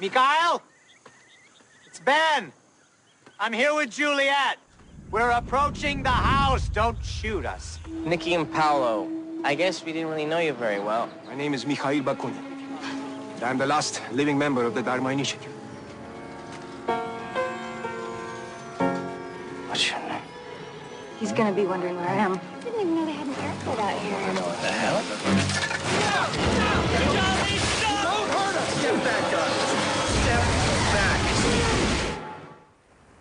Mikhail? It's Ben. I'm here with Juliet. We're approaching the house. Don't shoot us. Nikki and Paolo. I guess we didn't really know you very well. My name is Mikhail Bakunin. And I'm the last living member of the Dharma Initiative. What's your name? He's gonna be wondering where I am. I didn't even know they had an airport out here. I know what the hell. Don't hurt us! Step back, guys. Step back.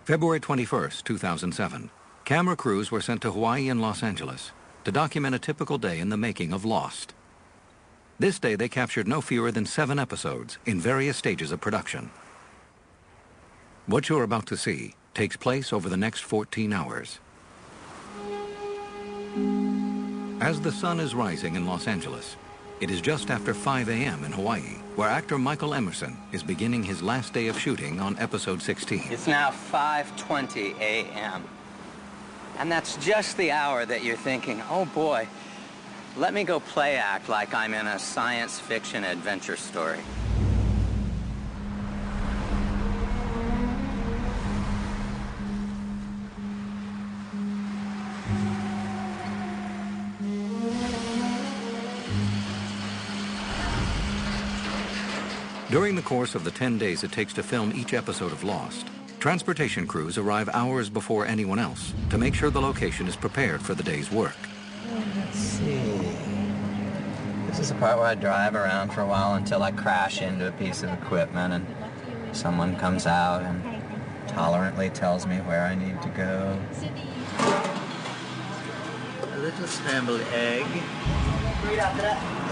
February 21st, 2007. Camera crews were sent to Hawaii and Los Angeles to document a typical day in the making of Lost. This day they captured no fewer than 7 episodes in various stages of production. What you're about to see takes place over the next 14 hours. As the sun is rising in Los Angeles, it is just after 5 a.m. in Hawaii, where actor Michael Emerson is beginning his last day of shooting on episode 16. It's now 5:20 a.m. And that's just the hour that you're thinking, oh boy, let me go play act like I'm in a science fiction adventure story. During the course of the 10 days it takes to film each episode of Lost, transportation crews arrive hours before anyone else to make sure the location is prepared for the day's work. Let's see. This is the part where I drive around for a while until I crash into a piece of equipment and someone comes out and tolerantly tells me where I need to go. A little scrambled egg.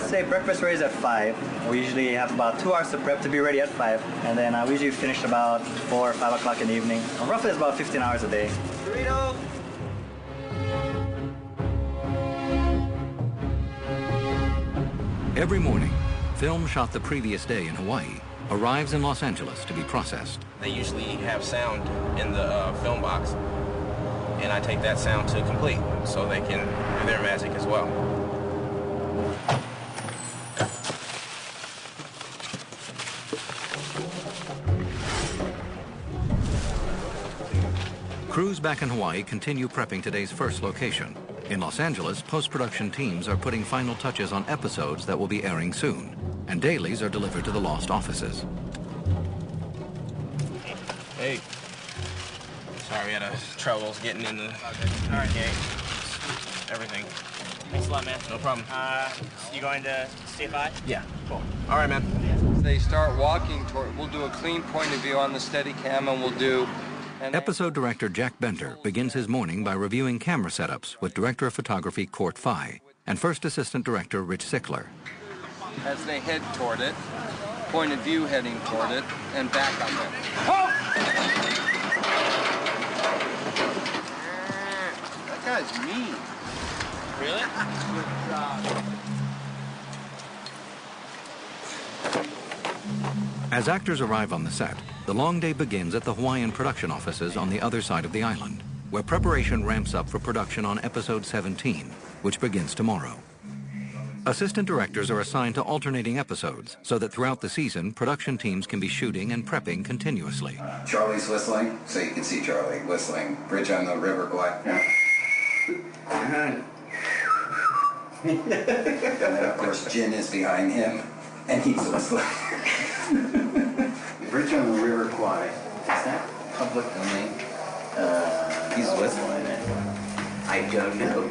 Say breakfast ready is at 5. We usually have about 2 hours to prep to be ready at 5. And then we usually finish about 4 or 5 o'clock in the evening. Roughly it's about 15 hours a day. Burrito! Every morning, film shot the previous day in Hawaii arrives in Los Angeles to be processed. They usually have sound in the film box, and I take that sound to complete so they can do their magic as well. Crews back in Hawaii continue prepping today's first location. In Los Angeles, post-production teams are putting final touches on episodes that will be airing soon, and dailies are delivered to the Lost offices. Hey. Sorry, we had troubles getting in the gate. Everything. Thanks a lot, man. No problem. You going to stay by? Yeah. Cool. All right, man. They start walking toward, we'll do a clean point of view on the Steadicam, and we'll do... Episode director Jack Benter begins his morning by reviewing camera setups with director of photography Court Fye and first assistant director Rich Sickler. As they head toward it, point of view heading toward it, and back on them. Halt! That guy's mean. Really? Good job. As actors arrive on the set, the long day begins at the Hawaiian production offices on the other side of the island, where preparation ramps up for production on episode 17, which begins tomorrow. Assistant directors are assigned to alternating episodes so that throughout the season, production teams can be shooting and prepping continuously. Charlie's whistling, so you can see Charlie whistling. Bridge on the River Kwai. And then, of course, Jin is behind him, and he's whistling. Bridge on the River Kwai. Is that public domain? He's whistling it. I don't know.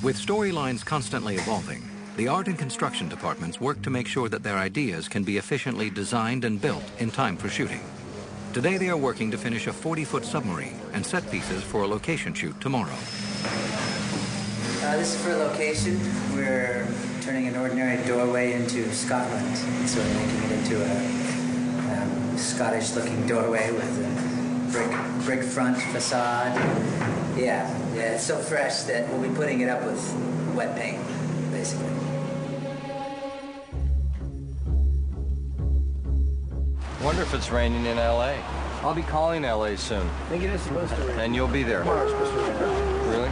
With storylines constantly evolving, the art and construction departments work to make sure that their ideas can be efficiently designed and built in time for shooting. Today they are working to finish a 40-foot submarine and set pieces for a location shoot tomorrow. This is for a location. We're turning an ordinary doorway into Scotland. So we're making it into a Scottish-looking doorway with a brick front facade. Yeah, it's so fresh that we'll be putting it up with wet paint, basically. Wonder if it's raining in L.A. I'll be calling L.A. soon. I think it is supposed to rain. And you'll be there. Tomorrow's supposed to rain. Really?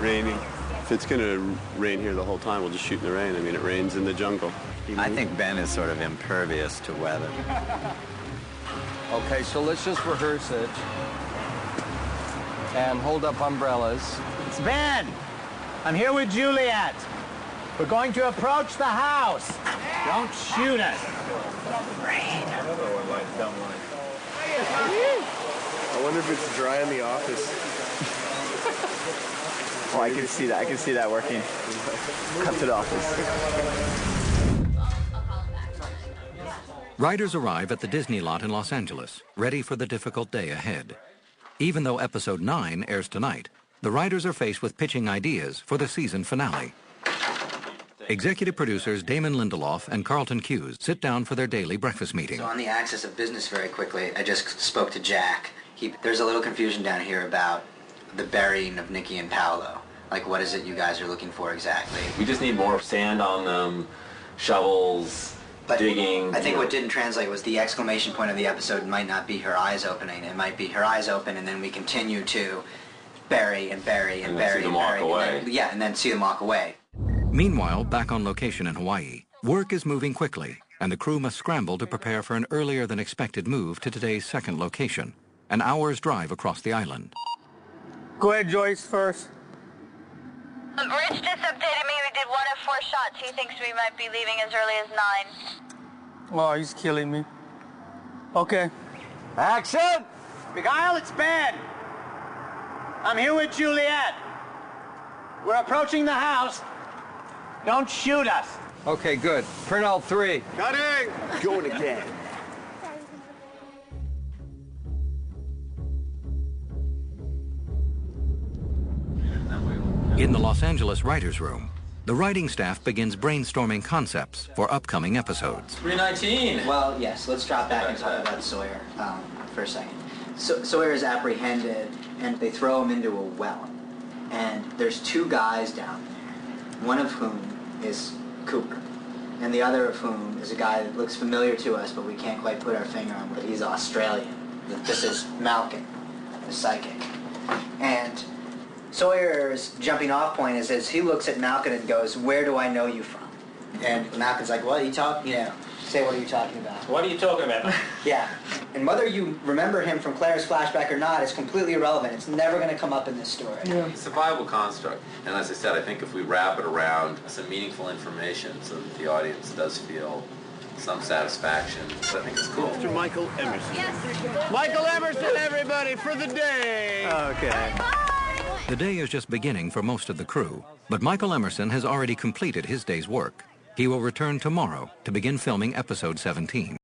Raining. If it's going to rain here the whole time, we'll just shoot in the rain. I mean, it rains in the jungle. I think Ben is sort of impervious to weather. Okay, so let's just rehearse it. And hold up umbrellas. It's Ben. I'm here with Juliet. We're going to approach the house. Don't shoot us. Rain. Another one line, dumb line. I wonder if it's dry in the office. Oh, I can see that. I can see that working. Cut to the office. Writers arrive at the Disney lot in Los Angeles, ready for the difficult day ahead. Even though episode 9 airs tonight, the writers are faced with pitching ideas for the season finale. Executive producers Damon Lindelof and Carlton Cuse sit down for their daily breakfast meeting. So on the axis of business very quickly, I just spoke to Jack. There's a little confusion down here about the burying of Nikki and Paolo. Like, what is it you guys are looking for exactly? We just need more sand on them, shovels, digging. I think what didn't translate was the exclamation point of the episode might not be her eyes opening. It might be her eyes open and then we continue to bury and bury and bury and bury. And then see them walk away. Meanwhile, back on location in Hawaii, work is moving quickly, and the crew must scramble to prepare for an earlier than expected move to today's second location, an hour's drive across the island. Go ahead, Joyce, first. Rich just updated me. We did 1 of 4 shots. He thinks we might be leaving as early as 9. Oh, he's killing me. Okay. Action! Beguile, it's Ben. I'm here with Juliet. We're approaching the house. Don't shoot us. Okay, good. Print 3. Cutting! Going again. In the Los Angeles writers' room, the writing staff begins brainstorming concepts for upcoming episodes. 319. Well, yes, let's drop back and talk about Sawyer for a second. Sawyer is apprehended, and they throw him into a well. And there's 2 guys down there, one of whom is Cooper, and the other of whom is a guy that looks familiar to us, but we can't quite put our finger on, but he's Australian. This is Malkin, the psychic. And Sawyer's jumping off point is as he looks at Malkin and goes, "Where do I know you from?" And Malkin's like, "What are you talking? Say what are you talking about?" What are you talking about? Yeah. And whether you remember him from Claire's flashback or not is completely irrelevant. It's never going to come up in this story. Yeah. It's a viable construct. And as I said, I think if we wrap it around some meaningful information so that the audience does feel some satisfaction, I think it's cool. Mr. Michael Emerson. Yes. Michael Emerson, everybody, for the day. Okay. The day is just beginning for most of the crew, but Michael Emerson has already completed his day's work. He will return tomorrow to begin filming episode 17.